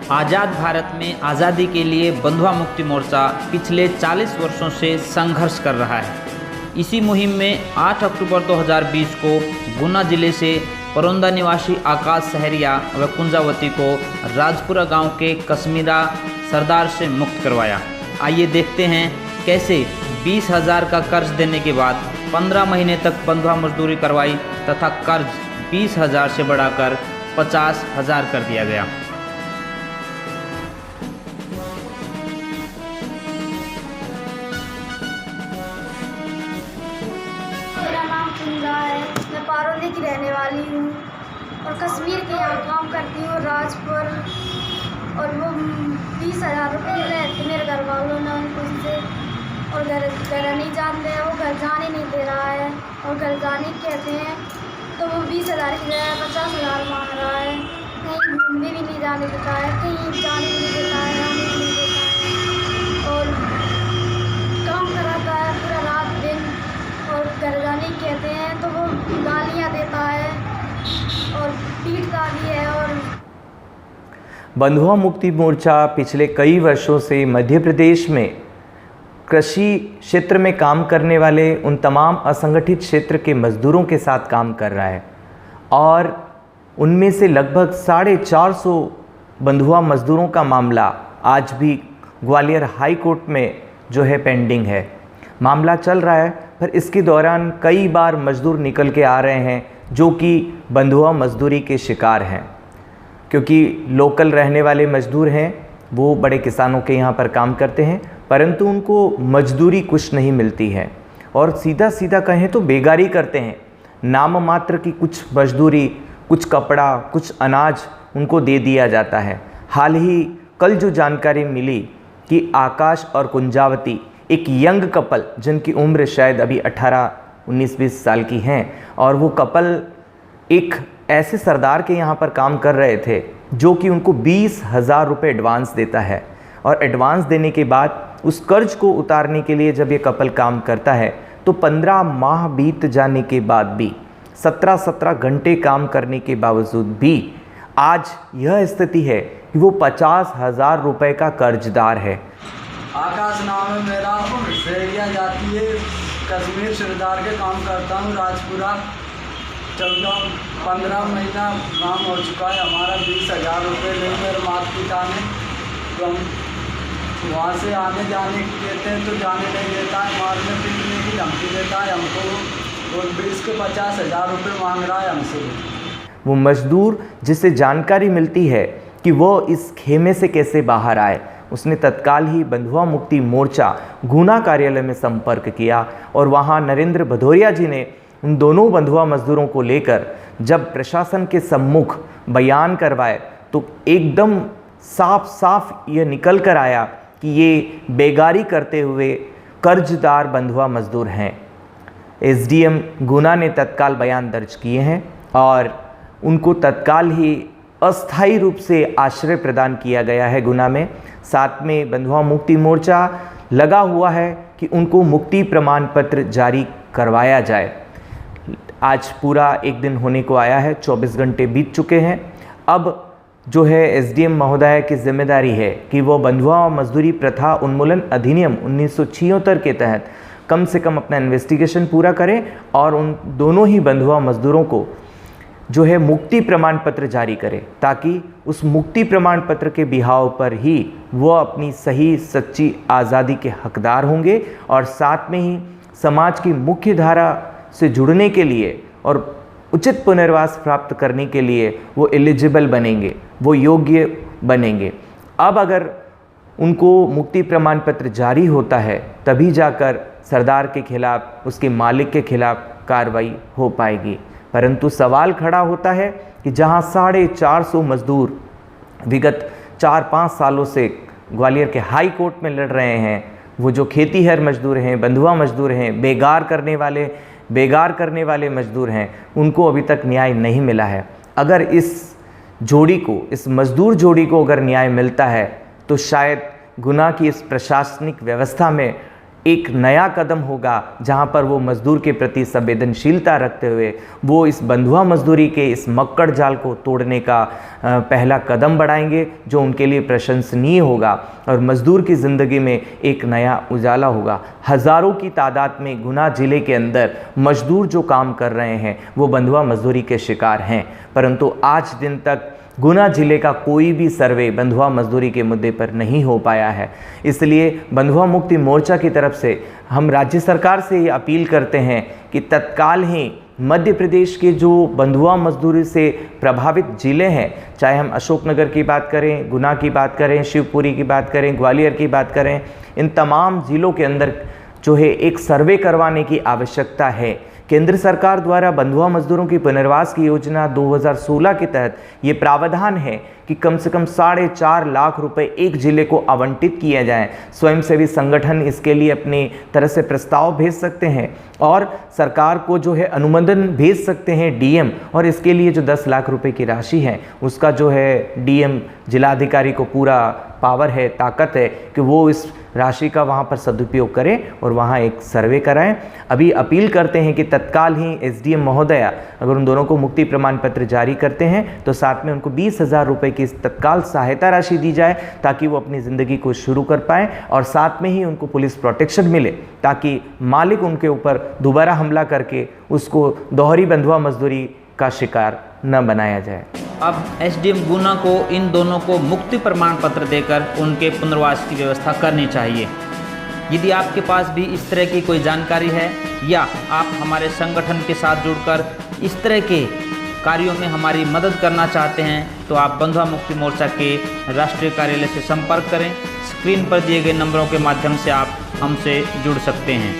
आज़ाद भारत में आज़ादी के लिए बंधुआ मुक्ति मोर्चा पिछले 40 वर्षों से संघर्ष कर रहा है। इसी मुहिम में 8 अक्टूबर 2020 को गुना जिले से परौंदा निवासी आकाश सहरिया व कुंजावती को राजपुरा गांव के कश्मीरा सरदार से मुक्त करवाया। आइए देखते हैं कैसे 20,000 का कर्ज देने के बाद 15 महीने तक बंधुआ मजदूरी करवाई तथा कर्ज 20,000 से बढ़ाकर 50,000 कर दिया गया। मेरा नाम कुंजा है। मैं पारोली की रहने वाली हूँ और कश्मीर के यहाँ काम करती हूँ राजपुर। और वो 20,000 रुपये रहे थे मेरे घर वालों ने उनसे, और घर नहीं जानते हैं, वो घर जाने नहीं दे रहा है और घर जाने कहते हैं तो वो 20,000 की जगह 50,000 मांग रहा है। कहीं घूमने भी नहीं जाने देता है, कहीं जाने भी नहीं देता है, आने भी नहीं देता है और काम कराता है पूरा रात दिन। और घर जाने कहते हैं तो वो गालियाँ देता है और पीटता भी है। और बंधुआ मुक्ति मोर्चा पिछले कई वर्षों से मध्य प्रदेश में कृषि क्षेत्र में काम करने वाले उन तमाम असंगठित क्षेत्र के मजदूरों के साथ काम कर रहा है और उनमें से लगभग 450 बंधुआ मजदूरों का मामला आज भी ग्वालियर हाई कोर्ट में जो है पेंडिंग है। मामला चल रहा है, पर इसके दौरान कई बार मजदूर निकल के आ रहे हैं जो कि बंधुआ मजदूरी के शिकार हैं, क्योंकि लोकल रहने वाले मजदूर हैं, वो बड़े किसानों के यहाँ पर काम करते हैं, परंतु उनको मजदूरी कुछ नहीं मिलती है और सीधा सीधा कहें तो बेगारी करते हैं। नाम मात्र की कुछ मजदूरी, कुछ कपड़ा, कुछ अनाज उनको दे दिया जाता है। हाल ही कल जो जानकारी मिली कि आकाश और कुंजावती एक यंग कपल जिनकी उम्र शायद अभी 18, 19, 20 साल की हैं और वो कपल एक ऐसे सरदार के यहाँ पर काम कर रहे थे जो कि उनको 20,000 रुपये एडवांस देता है और एडवांस देने के बाद उस कर्ज को उतारने के लिए जब ये कपल काम करता है तो 15 माह बीत जाने के बाद भी 17 घंटे काम करने के बावजूद भी आज यह स्थिति है कि वो 50,000 रुपये का कर्जदार है। आकाश नाम है मेरा, सहरिया जाती है, कश्मीर सरदार के काम करता हूँ राजपुरा। 15 महीना काम हो चुका है हमारा। 20,000 रुपये ले मेरे माता पिता ने, तो हम वहाँ से आने जाने देते हैं तो जाने नहीं देता है, मारने पीटने की धमकी देता है हमको और 20 के 50,000 रुपये मांग रहा है हमसे। वो मजदूर जिसे जानकारी मिलती है कि वो इस खेमे से कैसे बाहर आए, उसने तत्काल ही बंधुआ मुक्ति मोर्चा गुना कार्यालय में संपर्क किया और वहाँ नरेंद्र भदौरिया जी ने उन दोनों बंधुआ मजदूरों को लेकर जब प्रशासन के सम्मुख बयान करवाए तो एकदम साफ साफ ये निकल कर आया कि ये बेगारी करते हुए कर्जदार बंधुआ मजदूर हैं। एसडीएम गुना ने तत्काल बयान दर्ज किए हैं और उनको तत्काल ही अस्थायी रूप से आश्रय प्रदान किया गया है गुना में। साथ में बंधुआ मुक्ति मोर्चा लगा हुआ है कि उनको मुक्ति प्रमाण पत्र जारी करवाया जाए। आज पूरा एक दिन होने को आया है, 24 घंटे बीत चुके हैं। अब जो है एसडीएम महोदय की जिम्मेदारी है कि वो बंधुआ मजदूरी प्रथा उन्मूलन अधिनियम 1976 के तहत कम से कम अपना इन्वेस्टिगेशन पूरा करें और उन दोनों ही बंधुआ मजदूरों को जो है मुक्ति प्रमाण पत्र जारी करें, ताकि उस मुक्ति प्रमाण पत्र के बिहाव पर ही वो अपनी सही सच्ची आज़ादी के हकदार होंगे और साथ में ही समाज की मुख्य धारा से जुड़ने के लिए और उचित पुनर्वास प्राप्त करने के लिए वो एलिजिबल बनेंगे, वो योग्य बनेंगे। अब अगर उनको मुक्ति प्रमाण पत्र जारी होता है तभी जाकर सरदार के खिलाफ, उसके मालिक के खिलाफ कार्रवाई हो पाएगी। परंतु सवाल खड़ा होता है कि जहां 450 मजदूर विगत 4-5 सालों से ग्वालियर के हाई कोर्ट में लड़ रहे हैं, वो जो खेतीहर मजदूर हैं, बंधुआ मजदूर हैं, बेगार करने वाले मजदूर हैं, उनको अभी तक न्याय नहीं मिला है। अगर इस मजदूर जोड़ी को अगर न्याय मिलता है तो शायद गुना की इस प्रशासनिक व्यवस्था में एक नया कदम होगा जहां पर वो मजदूर के प्रति संवेदनशीलता रखते हुए वो इस बंधुआ मजदूरी के इस मक्कड़ जाल को तोड़ने का पहला कदम बढ़ाएंगे, जो उनके लिए प्रशंसनीय होगा और मजदूर की ज़िंदगी में एक नया उजाला होगा। हज़ारों की तादाद में गुना ज़िले के अंदर मजदूर जो काम कर रहे हैं वो बंधुआ मजदूरी के शिकार हैं, परंतु आज दिन तक गुना ज़िले का कोई भी सर्वे बंधुआ मजदूरी के मुद्दे पर नहीं हो पाया है। इसलिए बंधुआ मुक्ति मोर्चा की तरफ से हम राज्य सरकार से ये अपील करते हैं कि तत्काल ही मध्य प्रदेश के जो बंधुआ मजदूरी से प्रभावित ज़िले हैं, चाहे हम अशोकनगर की बात करें, गुना की बात करें, शिवपुरी की बात करें, ग्वालियर की बात करें, इन तमाम ज़िलों के अंदर जो है एक सर्वे करवाने की आवश्यकता है। केंद्र सरकार द्वारा बंधुआ मजदूरों की पुनर्वास की योजना 2016 के तहत ये प्रावधान है कि कम से कम 4.5 लाख रुपए एक जिले को आवंटित किए जाएं। स्वयंसेवी संगठन इसके लिए अपनी तरह से प्रस्ताव भेज सकते हैं और सरकार को जो है अनुमोदन भेज सकते हैं डीएम, और इसके लिए जो 10 लाख रुपए की राशि है उसका जो है डीएम जिलाधिकारी को पूरा पावर है, ताकत है कि वो इस राशि का वहाँ पर सदुपयोग करें और वहाँ एक सर्वे कराएं। अभी अपील करते हैं कि तत्काल ही एसडीएम महोदया अगर उन दोनों को मुक्ति प्रमाण पत्र जारी करते हैं तो साथ में उनको 20,000 रुपये की तत्काल सहायता राशि दी जाए ताकि वो अपनी ज़िंदगी को शुरू कर पाएँ, और साथ में ही उनको पुलिस प्रोटेक्शन मिले ताकि मालिक उनके ऊपर दोबारा हमला करके उसको दोहरी बंधुआ मजदूरी का शिकार न बनाया जाए। अब एसडीएम गुना को इन दोनों को मुक्ति प्रमाण पत्र देकर उनके पुनर्वास की व्यवस्था करनी चाहिए। यदि आपके पास भी इस तरह की कोई जानकारी है या आप हमारे संगठन के साथ जुड़कर इस तरह के कार्यों में हमारी मदद करना चाहते हैं तो आप बंधुआ मुक्ति मोर्चा के राष्ट्रीय कार्यालय से संपर्क करें। स्क्रीन पर दिए गए नंबरों के माध्यम से आप हमसे जुड़ सकते हैं।